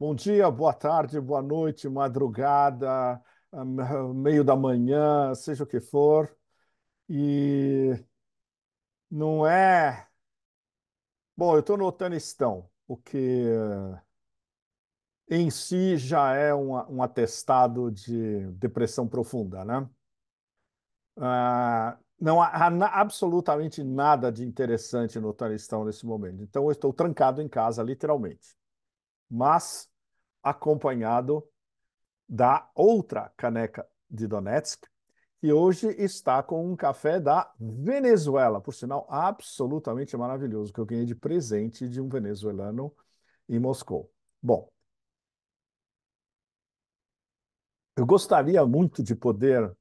Bom dia, boa tarde, boa noite, madrugada, meio da manhã, seja o que for. E não é. Bom, eu estou no Afeganistão, o que em si já é um atestado de depressão profunda, né? Não há absolutamente nada de interessante no Afeganistão nesse momento. Então, eu estou trancado em casa, literalmente, mas acompanhado da outra caneca de Donetsk, que hoje está com um café da Venezuela, por sinal, absolutamente maravilhoso, que eu ganhei de presente de um venezuelano em Moscou. Bom, eu gostaria muito de poder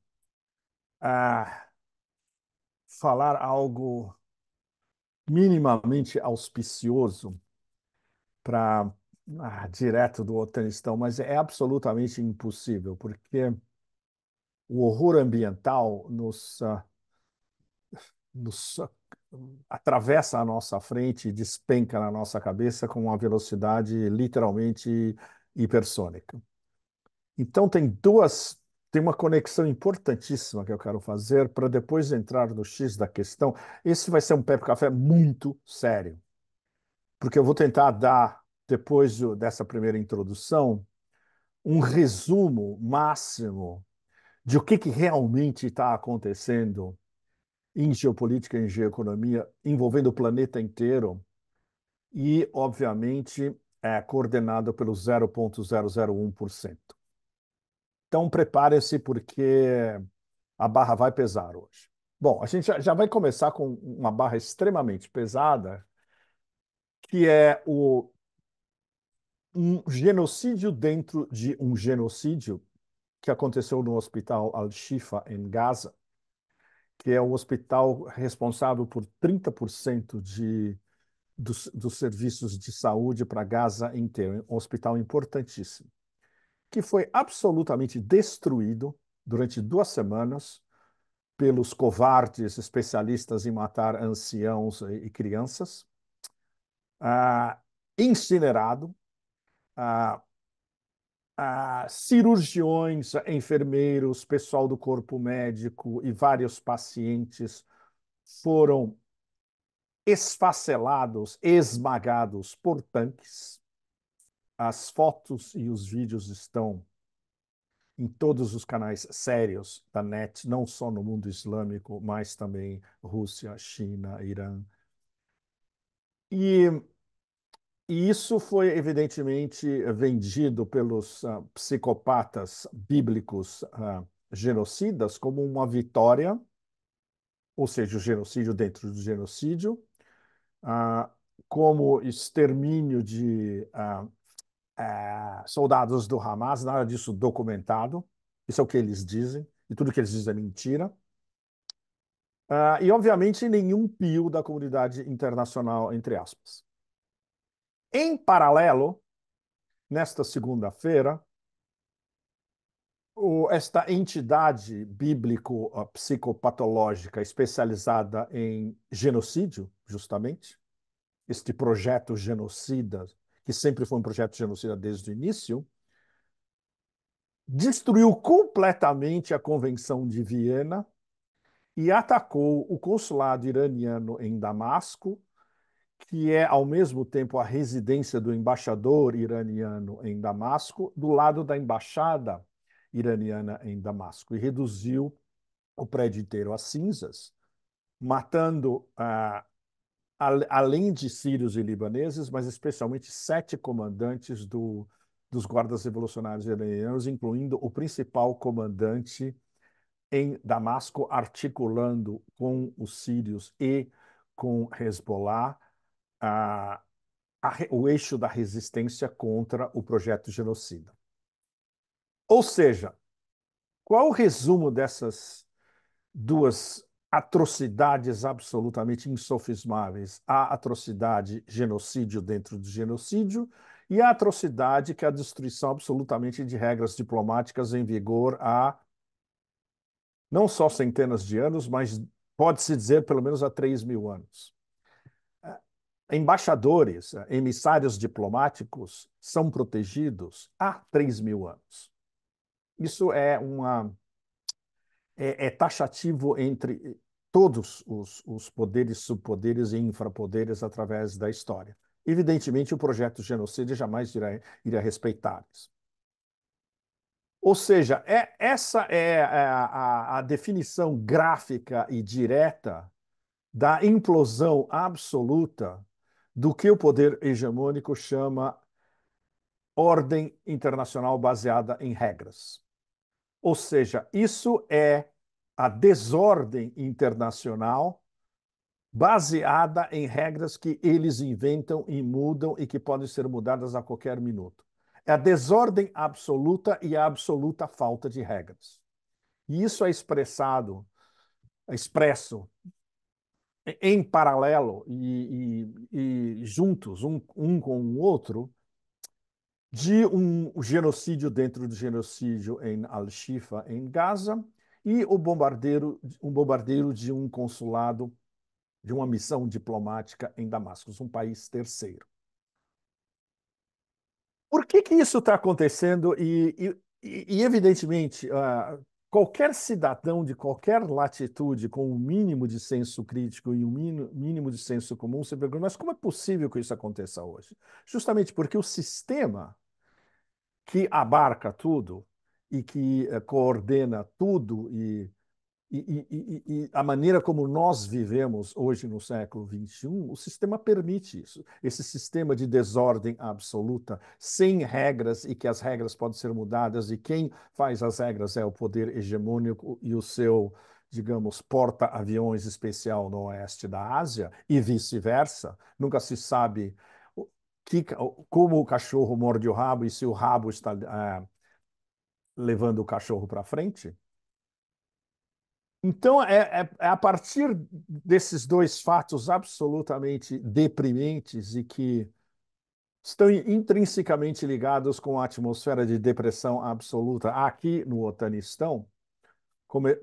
ah, falar algo minimamente auspicioso para direto do Afeganistão, mas é absolutamente impossível, porque o horror ambiental nos atravessa a nossa frente e despenca na nossa cabeça com uma velocidade literalmente hipersônica. Então tem uma conexão importantíssima que eu quero fazer para depois entrar no X da questão. Esse vai ser um Pepe Café muito sério, porque eu vou tentar dar, depois dessa primeira introdução, um resumo máximo de o que realmente está acontecendo em geopolítica e em geoeconomia, envolvendo o planeta inteiro e, obviamente, é coordenado pelo 0,001%. Então, preparem-se, porque a barra vai pesar hoje. Bom, a gente já vai começar com uma barra extremamente pesada, que é um genocídio dentro de um genocídio que aconteceu no Hospital Al-Shifa, em Gaza, que é o hospital responsável por 30% dos serviços de saúde para Gaza inteiro, um hospital importantíssimo, que foi absolutamente destruído durante 2 semanas pelos covardes especialistas em matar anciãos e crianças, ah, incinerado, ah, cirurgiões, enfermeiros, pessoal do corpo médico e vários pacientes foram esfacelados, esmagados por tanques. As fotos e os vídeos estão em todos os canais sérios da net, não só no mundo islâmico, mas também Rússia, China, Irã. E, e isso foi evidentemente vendido pelos psicopatas bíblicos genocidas como uma vitória, ou seja, o genocídio dentro do genocídio, uh, como extermínio de soldados do Hamas, nada disso documentado. Isso é o que eles dizem, e tudo que eles dizem é mentira. E, obviamente, nenhum pio da comunidade internacional, entre aspas. Em paralelo, nesta segunda-feira, esta entidade bíblico-psicopatológica especializada em genocídio, justamente, este projeto genocida, que sempre foi um projeto genocida desde o início, destruiu completamente a Convenção de Viena e atacou o consulado iraniano em Damasco, que é, ao mesmo tempo, a residência do embaixador iraniano em Damasco, do lado da embaixada iraniana em Damasco, e reduziu o prédio inteiro a cinzas, matando, além de sírios e libaneses, mas especialmente 7 comandantes dos guardas revolucionários iranianos, incluindo o principal comandante em Damasco, articulando com os sírios e com Hezbollah a, o eixo da resistência contra o projeto genocida. Ou seja, qual o resumo dessas duas atrocidades absolutamente insofismáveis? A atrocidade genocídio dentro do genocídio e a atrocidade que é a destruição absolutamente de regras diplomáticas em vigor há não só centenas de anos, mas pode-se dizer pelo menos há 3.000 anos. embaixadores, emissários diplomáticos são protegidos há 3.000 anos. Isso é taxativo entre todos os poderes, subpoderes e infrapoderes através da história. Evidentemente, o projeto genocídio jamais iria respeitar isso. Ou seja, essa é a definição gráfica e direta da implosão absoluta do que o poder hegemônico chama ordem internacional baseada em regras. Ou seja, isso é a desordem internacional baseada em regras que eles inventam e mudam e que podem ser mudadas a qualquer minuto. É a desordem absoluta e a absoluta falta de regras. E isso é expresso em paralelo e juntos, um com o outro, de um genocídio dentro do genocídio em Al-Shifa, em Gaza, e um bombardeio de um consulado, de uma missão diplomática em Damasco, um país terceiro. Por que isso está acontecendo? Evidentemente, qualquer cidadão de qualquer latitude, com um mínimo de senso crítico e um mínimo de senso comum, se pergunta, mas como é possível que isso aconteça hoje? Justamente porque o sistema que abarca tudo e que coordena tudo e a maneira como nós vivemos hoje no século XXI, o sistema permite isso. Esse sistema de desordem absoluta, sem regras e que as regras podem ser mudadas, e quem faz as regras é o poder hegemônico e o seu, digamos, porta-aviões especial no oeste da Ásia, e vice-versa. Nunca se sabe que, como o cachorro morde o rabo e se o rabo está levando o cachorro para frente. Então, é a partir desses dois fatos absolutamente deprimentes e que estão intrinsecamente ligados com a atmosfera de depressão absoluta aqui no Otanistão,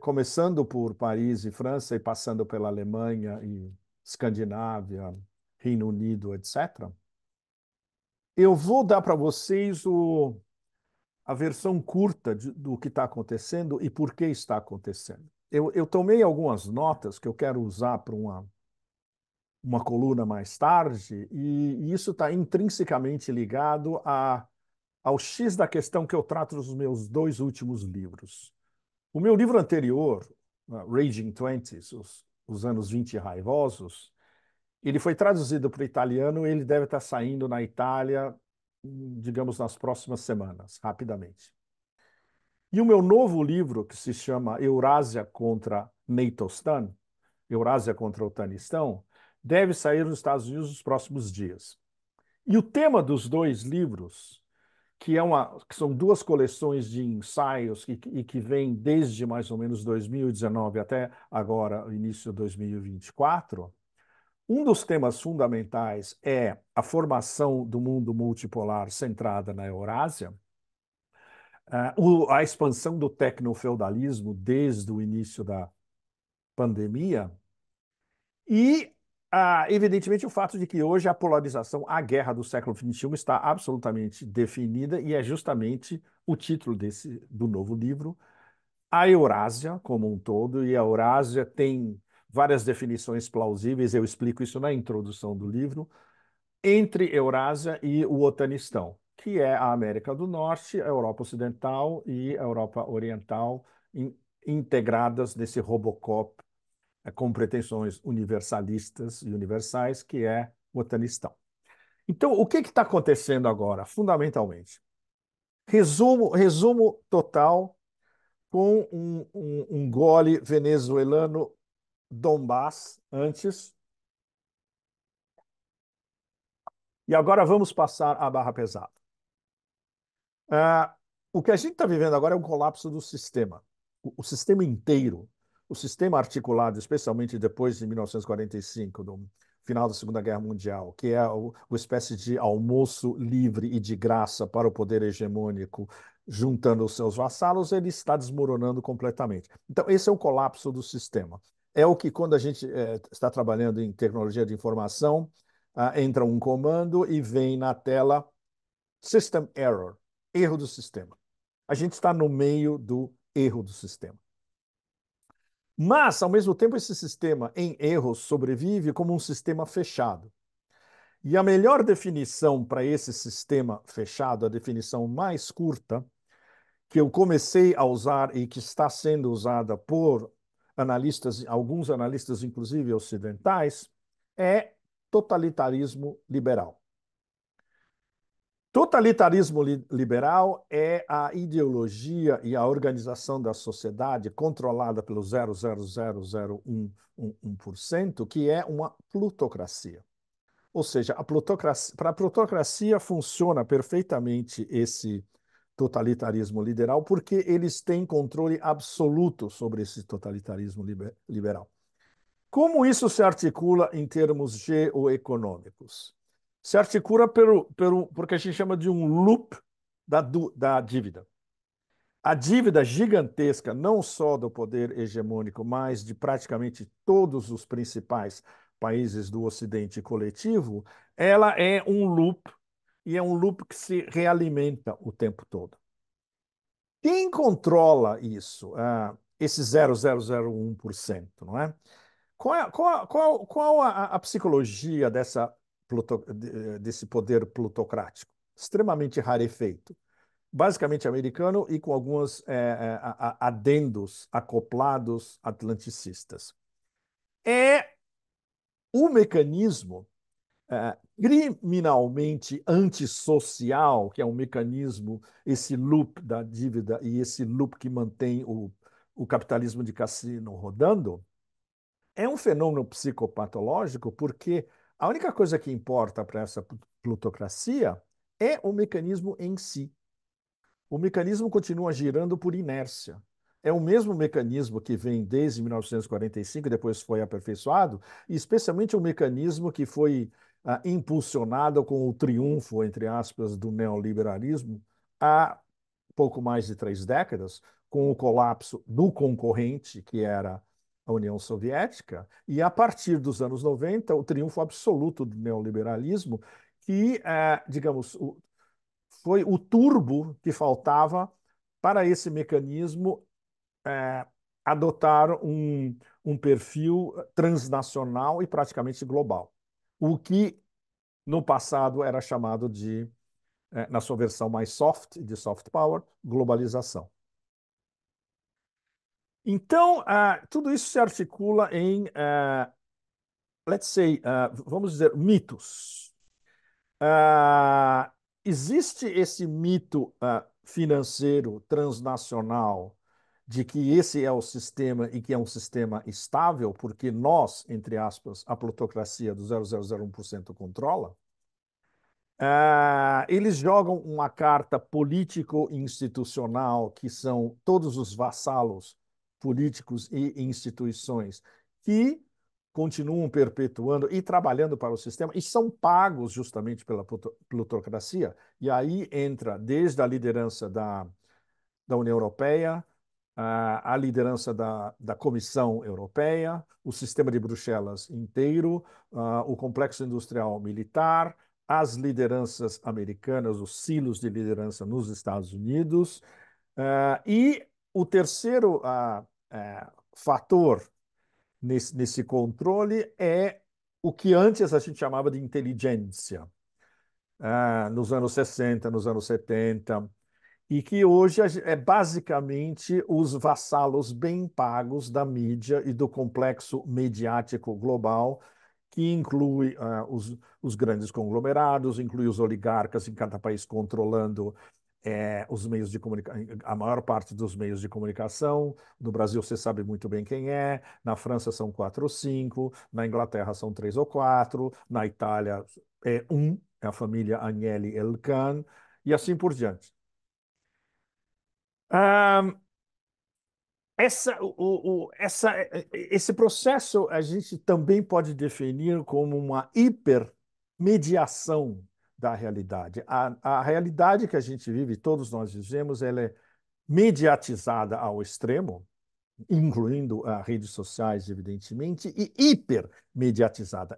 começando por Paris e França e passando pela Alemanha e Escandinávia, Reino Unido, etc. Eu vou dar para vocês a versão curta do que está acontecendo e por que está acontecendo. Eu tomei algumas notas que eu quero usar para uma coluna mais tarde, e isso está intrinsecamente ligado ao X da questão que eu trato nos meus dois últimos livros. O meu livro anterior, Raging Twenties, os anos 20 raivosos, ele foi traduzido para o italiano e ele deve estar saindo na Itália, digamos, nas próximas semanas, rapidamente. E o meu novo livro, que se chama Eurásia contra Neitostan, Eurásia contra o Otanistão, deve sair nos Estados Unidos nos próximos dias. E o tema dos dois livros, que são duas coleções de ensaios e que vêm desde mais ou menos 2019 até agora, o início de 2024, um dos temas fundamentais é a formação do mundo multipolar centrada na Eurásia, a expansão do tecnofeudalismo desde o início da pandemia e, evidentemente, o fato de que hoje a polarização, a guerra do século XXI está absolutamente definida e é justamente o título do novo livro, a Eurásia como um todo, e a Eurásia tem várias definições plausíveis, eu explico isso na introdução do livro, entre Eurásia e o Otanistão, que é a América do Norte, a Europa Ocidental e a Europa Oriental, integradas nesse Robocop com pretensões universalistas e universais, que é o Otanistão. Então, o que está acontecendo agora, fundamentalmente? Resumo total com um gole venezuelano Donbass antes. E agora vamos passar à barra pesada. O que a gente está vivendo agora é um colapso do sistema. O sistema inteiro, o sistema articulado, especialmente depois de 1945, do final da Segunda Guerra Mundial, que é uma espécie de almoço livre e de graça para o poder hegemônico, juntando os seus vassalos, ele está desmoronando completamente. Então, esse é o colapso do sistema. É o que, quando a gente está trabalhando em tecnologia de informação, entra um comando e vem na tela System Error, erro do sistema. A gente está no meio do erro do sistema. Mas, ao mesmo tempo, esse sistema em erros sobrevive como um sistema fechado. E a melhor definição para esse sistema fechado, a definição mais curta, que eu comecei a usar e que está sendo usada por analistas, alguns analistas, inclusive ocidentais, é totalitarismo liberal. Totalitarismo liberal é a ideologia e a organização da sociedade controlada pelo 0,0001%, que é uma plutocracia. Ou seja, para a plutocracia funciona perfeitamente esse totalitarismo liberal, porque eles têm controle absoluto sobre esse totalitarismo liberal. Como isso se articula em termos geoeconômicos? Se articula porque a gente chama de um loop da dívida. A dívida gigantesca, não só do poder hegemônico, mas de praticamente todos os principais países do Ocidente coletivo, ela é um loop, e é um loop que se realimenta o tempo todo. Quem controla isso? Esse 0,001%, não é? Qual a psicologia desse poder plutocrático? Extremamente rarefeito. Basicamente americano e com alguns adendos acoplados atlanticistas. É o mecanismo criminalmente antissocial, que é um mecanismo, esse loop da dívida e esse loop que mantém o capitalismo de cassino rodando, é um fenômeno psicopatológico porque a única coisa que importa para essa plutocracia é o mecanismo em si. O mecanismo continua girando por inércia. É o mesmo mecanismo que vem desde 1945, depois foi aperfeiçoado, e especialmente o mecanismo que foi impulsionado com o triunfo, entre aspas, do neoliberalismo há pouco mais de 3 décadas, com o colapso do concorrente, que era a União Soviética, e a partir dos anos 90, o triunfo absoluto do neoliberalismo, que, digamos, foi o turbo que faltava para esse mecanismo adotar um perfil transnacional e praticamente global. O que no passado era chamado de, na sua versão mais soft, de soft power, globalização. Então, tudo isso se articula em, let's say, vamos dizer, mitos. Existe esse mito financeiro transnacional de que esse é o sistema e que é um sistema estável, porque nós, entre aspas, a plutocracia do 0,001% controla. Eles jogam uma carta político-institucional, que são todos os vassalos políticos e instituições que continuam perpetuando e trabalhando para o sistema e são pagos justamente pela plutocracia. E aí entra desde a liderança da União Europeia, a liderança da Comissão Europeia, o sistema de Bruxelas inteiro, o complexo industrial militar, as lideranças americanas, os silos de liderança nos Estados Unidos. E o terceiro fator nesse controle é o que antes a gente chamava de inteligência, nos anos 60, nos anos 70, e que hoje é basicamente os vassalos bem pagos da mídia e do complexo mediático global, que inclui os grandes conglomerados, inclui os oligarcas em cada país controlando os meios de comunicação, a maior parte dos meios de comunicação. No Brasil, você sabe muito bem quem é, na França são 4 ou 5, na Inglaterra são 3 ou 4, na Itália é a família Agnelli Elkann, e assim por diante. Ah, esse processo a gente também pode definir como uma hipermediação da realidade. A realidade que a gente vive, todos nós vivemos, ela é mediatizada ao extremo, incluindo redes sociais, evidentemente, e hipermediatizada.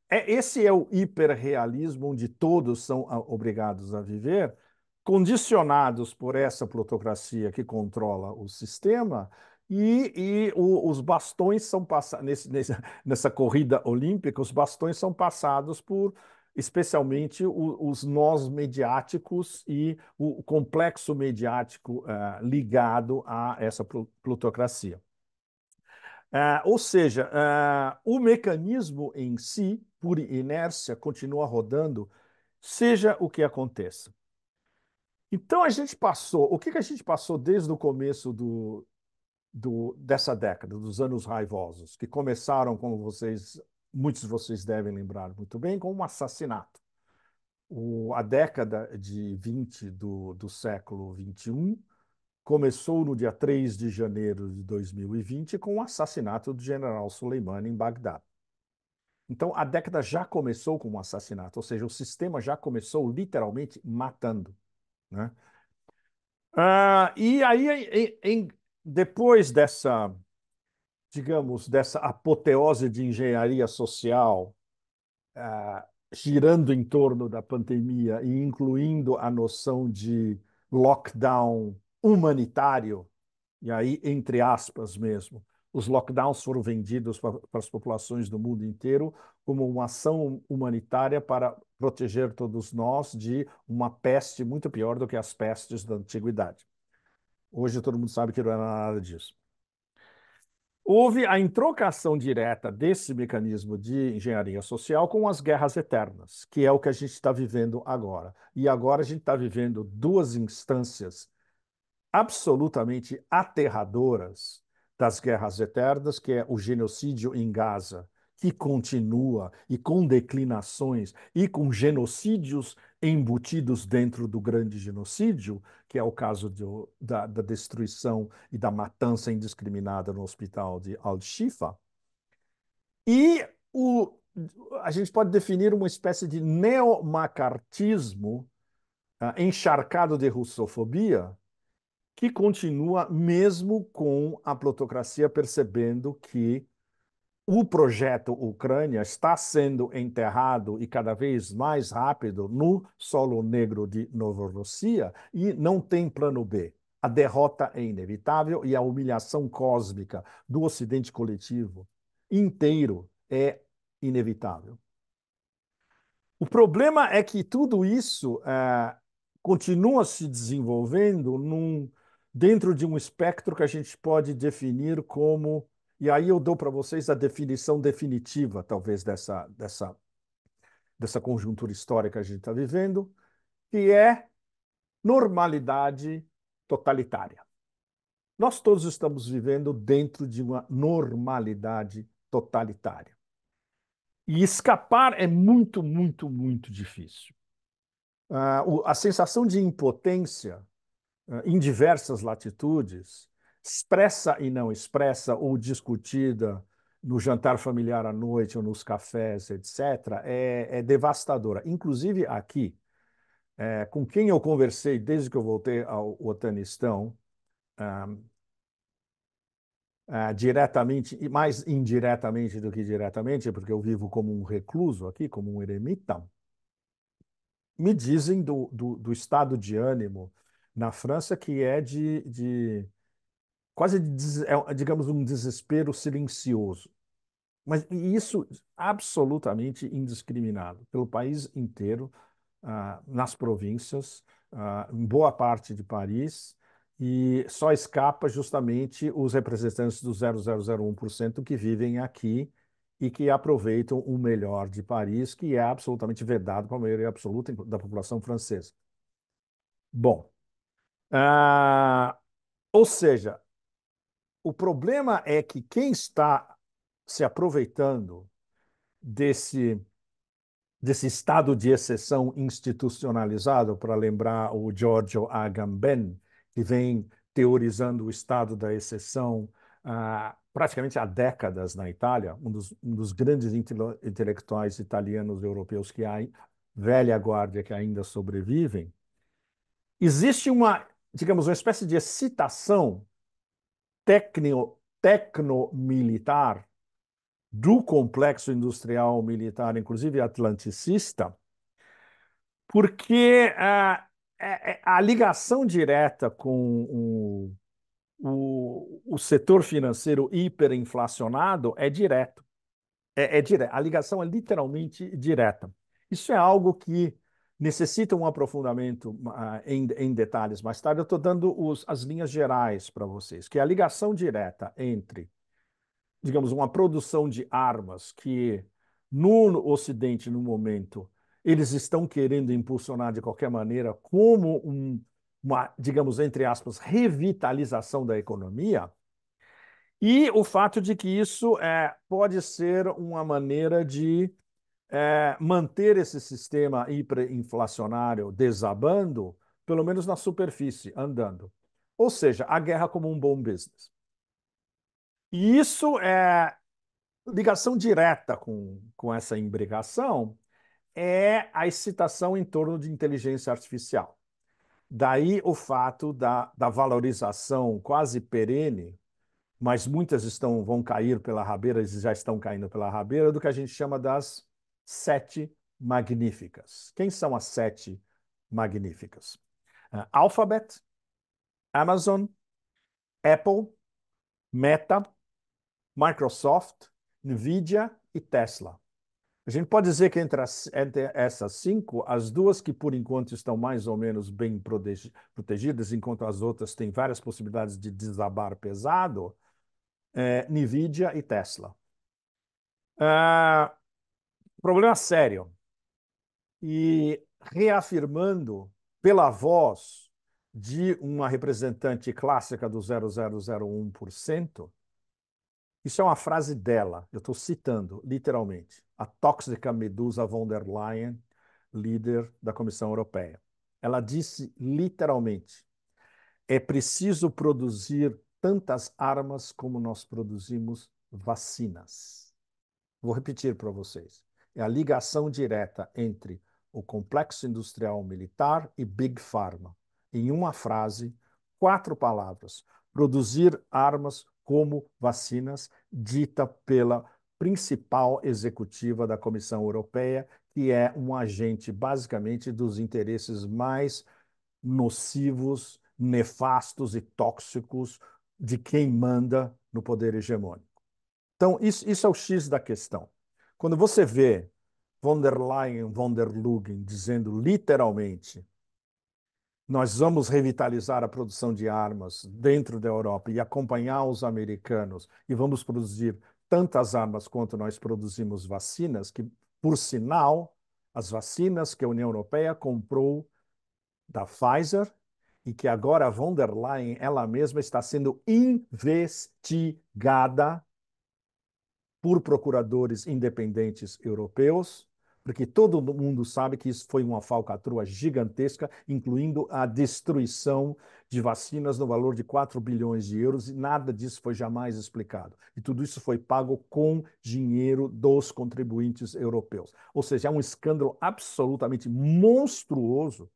esse é o hiperrealismo onde todos são obrigados a viver, condicionados por essa plutocracia que controla o sistema, os bastões são passados, nessa corrida olímpica, os bastões são passados por, especialmente, os nós mediáticos e o complexo mediático ligado a essa plutocracia. Ou seja, o mecanismo em si, por inércia, continua rodando, seja o que aconteça. Então a gente passou, o que a gente passou desde o começo dessa década, dos anos raivosos, que começaram, como muitos de vocês devem lembrar muito bem, com um assassinato. A década de 20 do século XXI começou no dia 3 de janeiro de 2020 com o assassinato do general Soleimani em Bagdá. Então, a década já começou com um assassinato, ou seja, o sistema já começou literalmente matando, né? E aí, depois dessa, digamos, dessa apoteose de engenharia social, girando em torno da pandemia e incluindo a noção de lockdown humanitário, e aí, entre aspas mesmo, os lockdowns foram vendidos para as populações do mundo inteiro como uma ação humanitária para proteger todos nós de uma peste muito pior do que as pestes da antiguidade. Hoje todo mundo sabe que não era nada disso. Houve a introcação direta desse mecanismo de engenharia social com as guerras eternas, que é o que a gente está vivendo agora. E agora a gente está vivendo duas instâncias absolutamente aterradoras das guerras eternas, que é o genocídio em Gaza, que continua e com declinações e com genocídios embutidos dentro do grande genocídio, que é o caso da destruição e da matança indiscriminada no hospital de Al-Shifa. E a gente pode definir uma espécie de neomacartismo encharcado de russofobia, que continua mesmo com a plutocracia percebendo que o projeto Ucrânia está sendo enterrado e cada vez mais rápido no solo negro de Novorossia e não tem plano B. A derrota é inevitável e a humilhação cósmica do Ocidente coletivo inteiro é inevitável. O problema é que tudo isso continua se desenvolvendo dentro de um espectro que a gente pode definir como, e aí eu dou para vocês a definição definitiva, talvez, dessa conjuntura histórica que a gente está vivendo, que é normalidade totalitária. Nós todos estamos vivendo dentro de uma normalidade totalitária. E escapar é muito, muito, muito difícil. A sensação de impotência em diversas latitudes, expressa e não expressa, ou discutida no jantar familiar à noite ou nos cafés, etc., é devastadora. Inclusive aqui, com quem eu conversei desde que eu voltei ao Afeganistão, diretamente e mais indiretamente do que diretamente, porque eu vivo como um recluso aqui, como um eremita, me dizem do estado de ânimo na França que é de quase, digamos, um desespero silencioso. Mas isso absolutamente indiscriminado pelo país inteiro, nas províncias, em boa parte de Paris, e só escapa justamente os representantes do 0,001% que vivem aqui e que aproveitam o melhor de Paris, que é absolutamente vedado para a maioria absoluta da população francesa. Bom, ou seja, o problema é que quem está se aproveitando desse estado de exceção institucionalizado, para lembrar o Giorgio Agamben, que vem teorizando o estado da exceção praticamente há décadas na Itália, um dos grandes intelectuais italianos e europeus que há, velha guarda que ainda sobrevivem. Existe digamos, uma espécie de excitação tecno-militar do complexo industrial militar, inclusive atlanticista, porque a ligação direta com o setor financeiro hiperinflacionado é direto. A ligação é literalmente direta. Isso é algo que necessita um aprofundamento em detalhes mais tarde. Eu estou dando as linhas gerais para vocês, que é a ligação direta entre, digamos, uma produção de armas que no Ocidente, no momento, eles estão querendo impulsionar de qualquer maneira como uma, digamos, entre aspas, revitalização da economia, e o fato de que isso pode ser uma maneira de manter esse sistema hiperinflacionário desabando, pelo menos na superfície, andando. Ou seja, a guerra como um bom business. E isso é ligação direta com essa imbricação é a excitação em torno de inteligência artificial. Daí o fato da valorização quase perene, mas muitas vão cair pela rabeira, e já estão caindo pela rabeira, do que a gente chama das sete magníficas. Quem são as sete magníficas? Alphabet, Amazon, Apple, Meta, Microsoft, Nvidia e Tesla. A gente pode dizer que entre essas cinco, as duas que por enquanto estão mais ou menos bem protegidas, enquanto as outras têm várias possibilidades de desabar pesado, Nvidia e Tesla. Problema sério. E reafirmando pela voz de uma representante clássica do 0,001%, isso é uma frase dela, eu estou citando literalmente, a tóxica Medusa von der Leyen, líder da Comissão Europeia. Ela disse literalmente: é preciso produzir tantas armas como nós produzimos vacinas. Vou repetir para vocês. É a ligação direta entre o complexo industrial militar e Big Pharma. Em uma frase, quatro palavras. Produzir armas como vacinas, dita pela principal executiva da Comissão Europeia, que é um agente, basicamente, dos interesses mais nocivos, nefastos e tóxicos de quem manda no poder hegemônico. Então, isso é o X da questão. Quando você vê von der Leyen, von der Leyen dizendo literalmente: nós vamos revitalizar a produção de armas dentro da Europa e acompanhar os americanos e vamos produzir tantas armas quanto nós produzimos vacinas, que, por sinal, as vacinas que a União Europeia comprou da Pfizer e que agora a von der Leyen, ela mesma, está sendo investigada por procuradores independentes europeus, porque todo mundo sabe que isso foi uma falcatrua gigantesca, incluindo a destruição de vacinas no valor de 4 bilhões de euros, e nada disso foi jamais explicado. E tudo isso foi pago com dinheiro dos contribuintes europeus. Ou seja, é um escândalo absolutamente monstruoso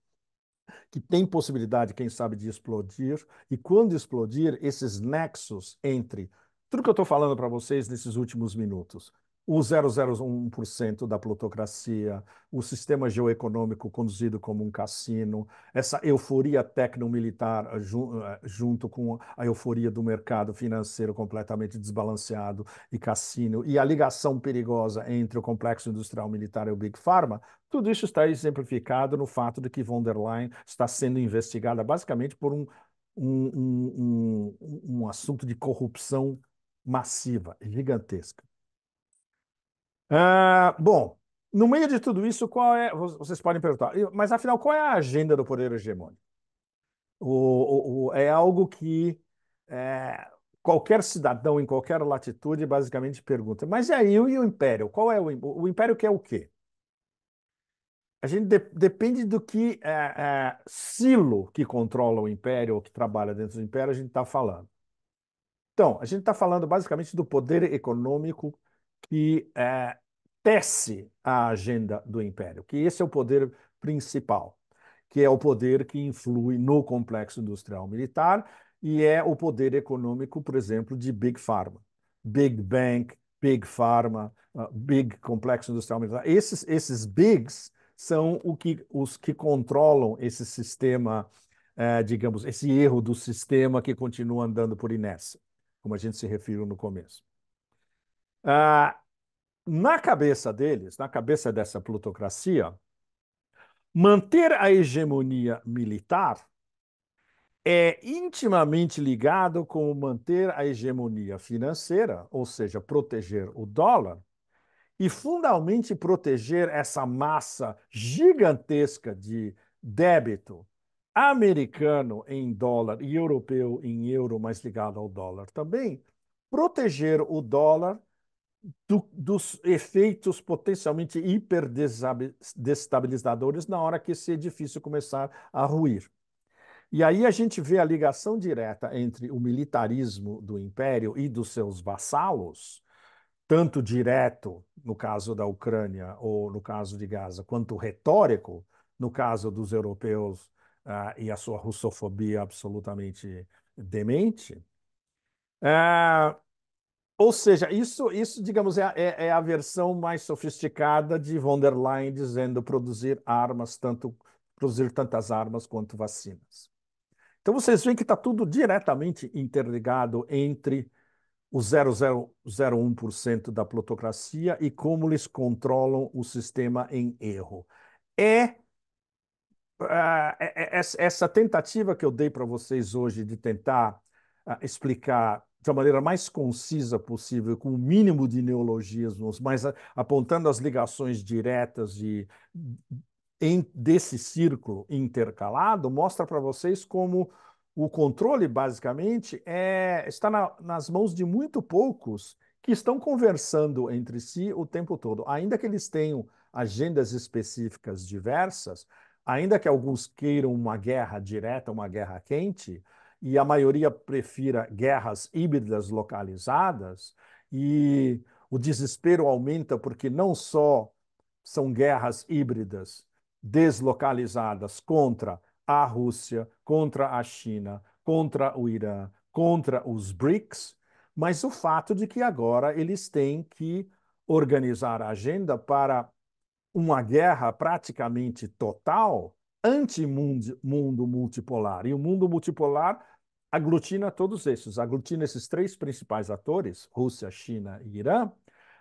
que tem possibilidade, quem sabe, de explodir, e quando explodir, esses nexos entre tudo que eu estou falando para vocês nesses últimos minutos, o 0,01% da plutocracia, o sistema geoeconômico conduzido como um cassino, essa euforia tecnomilitar junto com a euforia do mercado financeiro completamente desbalanceado e cassino, e a ligação perigosa entre o complexo industrial militar e o Big Pharma, tudo isso está exemplificado no fato de que von der Leyen está sendo investigada basicamente por um assunto de corrupção massiva, gigantesca. Bom, no meio de tudo isso, qual é? Vocês podem perguntar, mas afinal, qual é a agenda do poder hegemônico? É algo que qualquer cidadão em qualquer latitude basicamente pergunta. Mas e aí, e o império? Qual é o império quer o quê? A gente depende do que silo que controla o império ou que trabalha dentro do império a gente está falando. Então, a gente está falando basicamente do poder econômico que tece a agenda do império, que esse é o poder principal, que é o poder que influi no complexo industrial militar e é o poder econômico, por exemplo, de Big Pharma, Big Bank, Big Pharma, Big Complexo Industrial Militar. Esses bigs são os que controlam esse sistema, digamos, esse erro do sistema que continua andando por inércia, como a gente se referiu no começo. Na cabeça deles, na cabeça dessa plutocracia, manter a hegemonia militar é intimamente ligado com manter a hegemonia financeira, ou seja, proteger o dólar, e fundamentalmente proteger essa massa gigantesca de débito americano em dólar e europeu em euro, mais ligado ao dólar também, proteger o dólar dos efeitos potencialmente hiperdestabilizadores na hora que esse edifício começar a ruir. E aí a gente vê a ligação direta entre o militarismo do império e dos seus vassalos, tanto direto, no caso da Ucrânia ou no caso de Gaza, quanto retórico, no caso dos europeus, e a sua russofobia absolutamente demente. Ou seja, isso digamos, é a versão mais sofisticada de von der Leyen dizendo produzir tantas armas quanto vacinas. Então vocês veem que está tudo diretamente interligado entre o 0,001% da plutocracia e como eles controlam o sistema em erro. Essa tentativa que eu dei para vocês hoje de tentar explicar de uma maneira mais concisa possível, com o mínimo de neologismos, mas apontando as ligações diretas desse círculo intercalado, mostra para vocês como o controle, basicamente, está nas mãos de muito poucos que estão conversando entre si o tempo todo. Ainda que eles tenham agendas específicas diversas, ainda que alguns queiram uma guerra direta, uma guerra quente, e a maioria prefira guerras híbridas localizadas, e o desespero aumenta porque não só são guerras híbridas deslocalizadas contra a Rússia, contra a China, contra o Irã, contra os BRICS, mas o fato de que agora eles têm que organizar a agenda para uma guerra praticamente total anti-mundo multipolar. E o mundo multipolar aglutina todos esses, aglutina esses três principais atores, Rússia, China e Irã,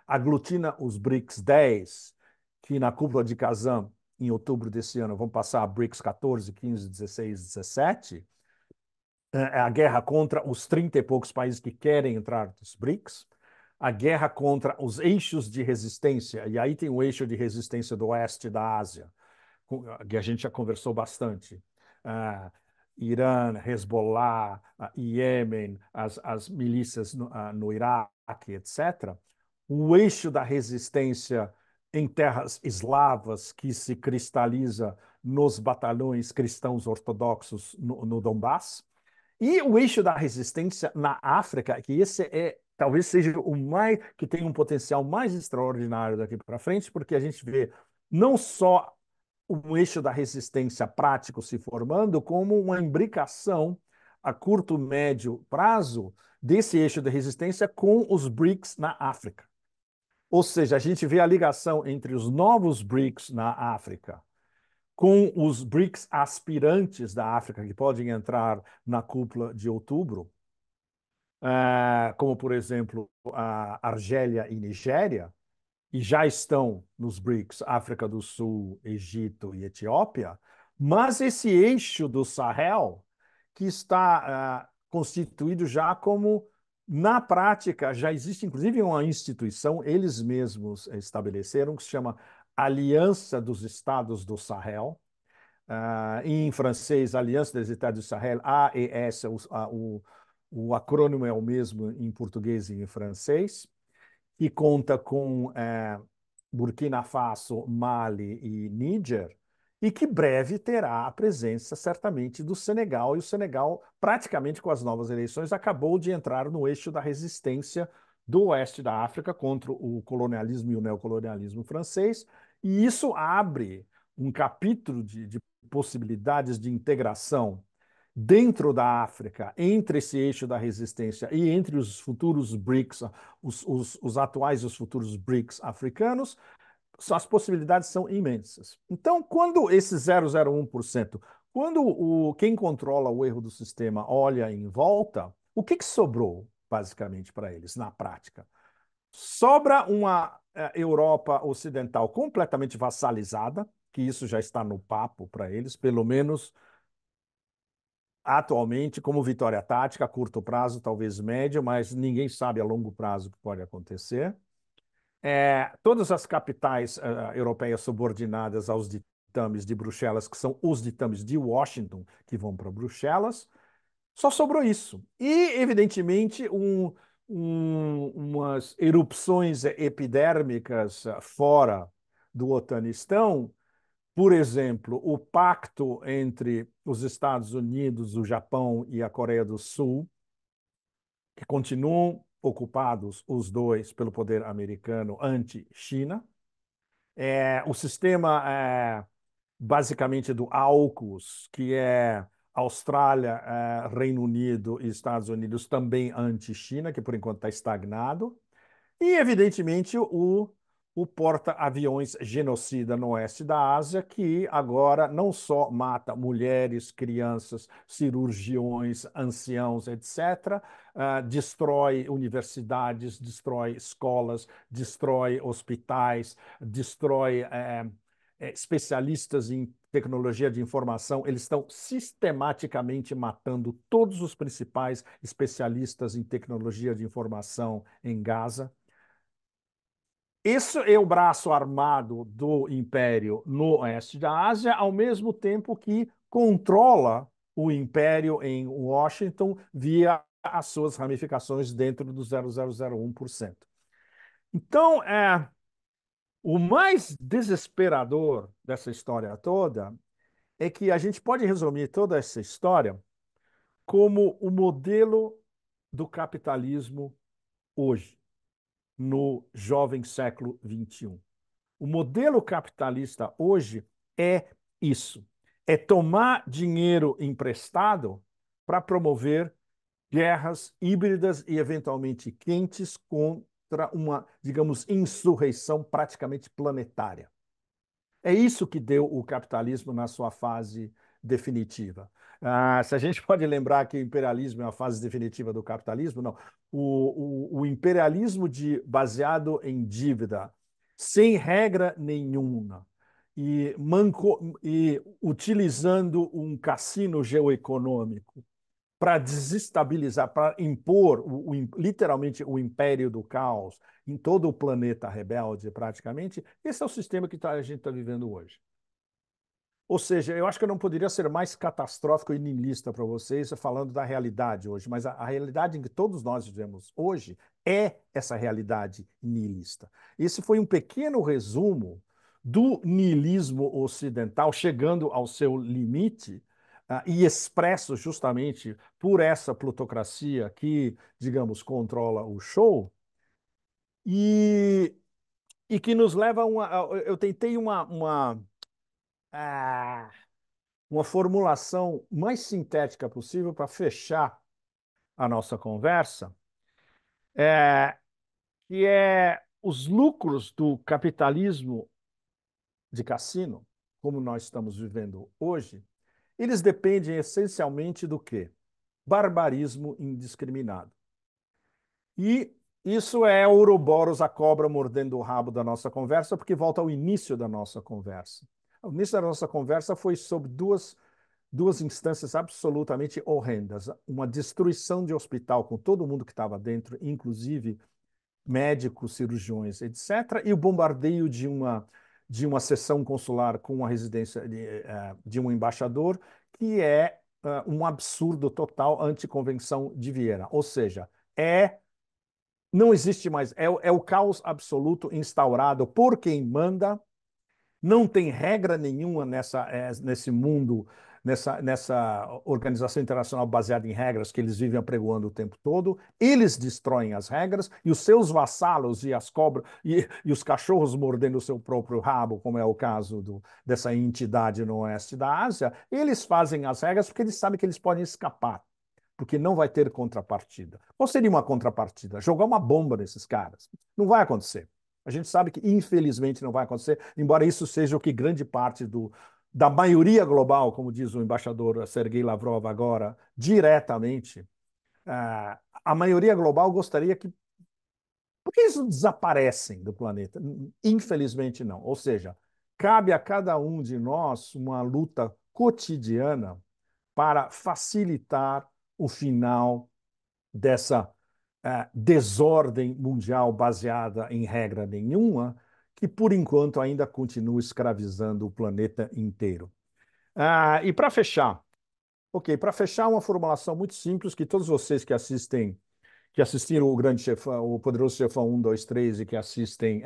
aglutina os BRICS 10, que na cúpula de Kazan, em outubro desse ano, vão passar a BRICS 14, 15, 16, 17, é a guerra contra os 30 e poucos países que querem entrar nos BRICS, a guerra contra os eixos de resistência, e aí tem o eixo de resistência do oeste da Ásia, que a gente já conversou bastante. Irã, Hezbollah, Iêmen, as milícias no Iraque, etc. O eixo da resistência em terras eslavas que se cristaliza nos batalhões cristãos ortodoxos no Donbass. E o eixo da resistência na África, que esse talvez seja o mais que tem um potencial mais extraordinário daqui para frente, porque a gente vê não só um eixo da resistência prático se formando, como uma imbricação a curto, médio prazo desse eixo da resistência com os BRICS na África. Ou seja, a gente vê a ligação entre os novos BRICS na África com os BRICS aspirantes da África que podem entrar na cúpula de outubro, como, por exemplo, a Argélia e Nigéria, e já estão nos BRICS, África do Sul, Egito e Etiópia, mas esse eixo do Sahel, que está constituído já como, na prática, já existe inclusive uma instituição, eles mesmos estabeleceram, que se chama Aliança dos Estados do Sahel, em francês, Aliança dos Estados do Sahel, AES, o acrônimo é o mesmo em português e em francês, que conta com Burkina Faso, Mali e Níger, e que breve terá a presença, certamente, do Senegal. E o Senegal, praticamente com as novas eleições, acabou de entrar no eixo da resistência do oeste da África contra o colonialismo e o neocolonialismo francês. E isso abre um capítulo de possibilidades de integração dentro da África, entre esse eixo da resistência e entre os futuros BRICS, os atuais e os futuros BRICS africanos, as possibilidades são imensas. Então, quando esse 0,01%, quando quem controla o erro do sistema olha em volta, o que sobrou, basicamente, para eles, na prática? Sobra uma Europa Ocidental completamente vassalizada, que isso já está no papo para eles, pelo menos atualmente, como vitória tática, a curto prazo, talvez médio, mas ninguém sabe a longo prazo o que pode acontecer. Todas as capitais europeias subordinadas aos ditames de Bruxelas, que são os ditames de Washington, que vão para Bruxelas, só sobrou isso. E, evidentemente, umas erupções epidérmicas fora do Otanistão, por exemplo, o pacto entre os Estados Unidos, o Japão e a Coreia do Sul, que continuam ocupados os dois pelo poder americano anti-China. O sistema basicamente do AUKUS, que é Austrália, Reino Unido e Estados Unidos, também anti-China, que por enquanto está estagnado. E, evidentemente, o porta-aviões genocida no oeste da Ásia, que agora não só mata mulheres, crianças, cirurgiões, anciãos, etc., destrói universidades, destrói escolas, destrói hospitais, destrói especialistas em tecnologia de informação. Eles estão sistematicamente matando todos os principais especialistas em tecnologia de informação em Gaza. Esse é o braço armado do Império no oeste da Ásia, ao mesmo tempo que controla o Império em Washington via as suas ramificações dentro do 0,001%. Então, o mais desesperador dessa história toda é que a gente pode resumir toda essa história como o modelo do capitalismo hoje, no jovem século XXI. O modelo capitalista hoje é isso: é tomar dinheiro emprestado para promover guerras híbridas e eventualmente quentes contra uma, digamos, insurreição praticamente planetária. É isso que deu o capitalismo na sua fase definitiva. Se a gente pode lembrar que o imperialismo é a fase definitiva do capitalismo, não. O imperialismo baseado em dívida, sem regra nenhuma, e utilizando um cassino geoeconômico para desestabilizar, para impor literalmente o império do caos em todo o planeta rebelde, praticamente, esse é o sistema que a gente está vivendo hoje. Ou seja, eu acho que eu não poderia ser mais catastrófico e niilista para vocês falando da realidade hoje, mas a realidade em que todos nós vivemos hoje é essa realidade niilista. Esse foi um pequeno resumo do niilismo ocidental chegando ao seu limite, e expresso justamente por essa plutocracia que, digamos, controla o show, e, e que nos leva a uma. Eu tentei ah, uma formulação mais sintética possível para fechar a nossa conversa, é, que é os lucros do capitalismo de cassino, como nós estamos vivendo hoje, eles dependem essencialmente do quê? Barbarismo indiscriminado. E isso é Ouroboros, a cobra mordendo o rabo da nossa conversa, porque volta ao início da nossa conversa. O início da nossa conversa foi sobre duas instâncias absolutamente horrendas. Uma destruição de hospital com todo mundo que estava dentro, inclusive médicos, cirurgiões, etc., e o bombardeio de uma sessão consular com a residência de um embaixador, que é um absurdo total anticonvenção de Viena. Ou seja, não existe mais, é o caos absoluto instaurado por quem manda, não tem regra nenhuma nesse mundo nessa organização internacional baseada em regras que eles vivem apregoando o tempo todo. Eles destroem as regras e os seus vassalos e as cobras e os cachorros mordendo o seu próprio rabo, como é o caso dessa entidade no oeste da Ásia, eles fazem as regras porque eles sabem que eles podem escapar, porque não vai ter contrapartida. Qual seria uma contrapartida? Jogar uma bomba nesses caras. Não vai acontecer. A gente sabe que, infelizmente, não vai acontecer, embora isso seja o que grande parte da maioria global, como diz o embaixador Sergei Lavrov agora, diretamente, a maioria global gostaria que. Por que eles não desaparecem do planeta? Infelizmente, não. Ou seja, cabe a cada um de nós uma luta cotidiana para facilitar o final dessa desordem mundial baseada em regra nenhuma, que por enquanto ainda continua escravizando o planeta inteiro. E para fechar, ok, para fechar uma formulação muito simples que todos vocês que assistiram o Grande Chefão, o Poderoso Chefão 1, 2, 3 e que assistem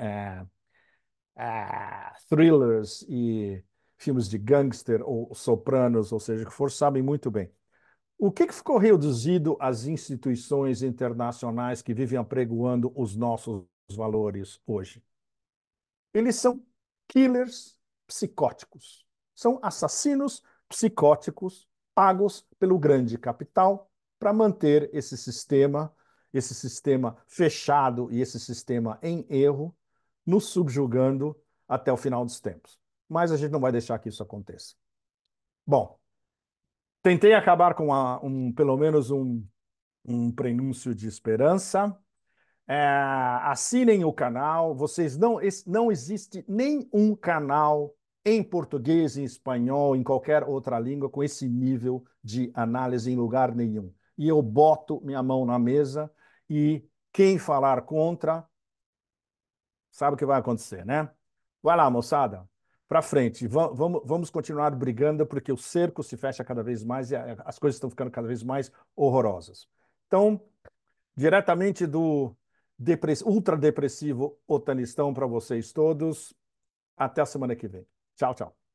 thrillers e filmes de gangster ou sopranos, ou seja, que for, sabem muito bem. O que ficou reduzido às instituições internacionais que vivem apregoando os nossos valores hoje? Eles são killers psicóticos. São assassinos psicóticos pagos pelo grande capital para manter esse sistema fechado e esse sistema em erro, nos subjugando até o final dos tempos. Mas a gente não vai deixar que isso aconteça. Bom, tentei acabar com pelo menos um prenúncio de esperança. Assinem o canal. Não existe nenhum canal em português, em espanhol, em qualquer outra língua com esse nível de análise em lugar nenhum. E eu boto minha mão na mesa e quem falar contra sabe o que vai acontecer, né? Vai lá, moçada. Para frente. Vamos continuar brigando porque o cerco se fecha cada vez mais e as coisas estão ficando cada vez mais horrorosas. Então, diretamente do ultradepressivo Otanistão para vocês todos. Até a semana que vem. Tchau, tchau.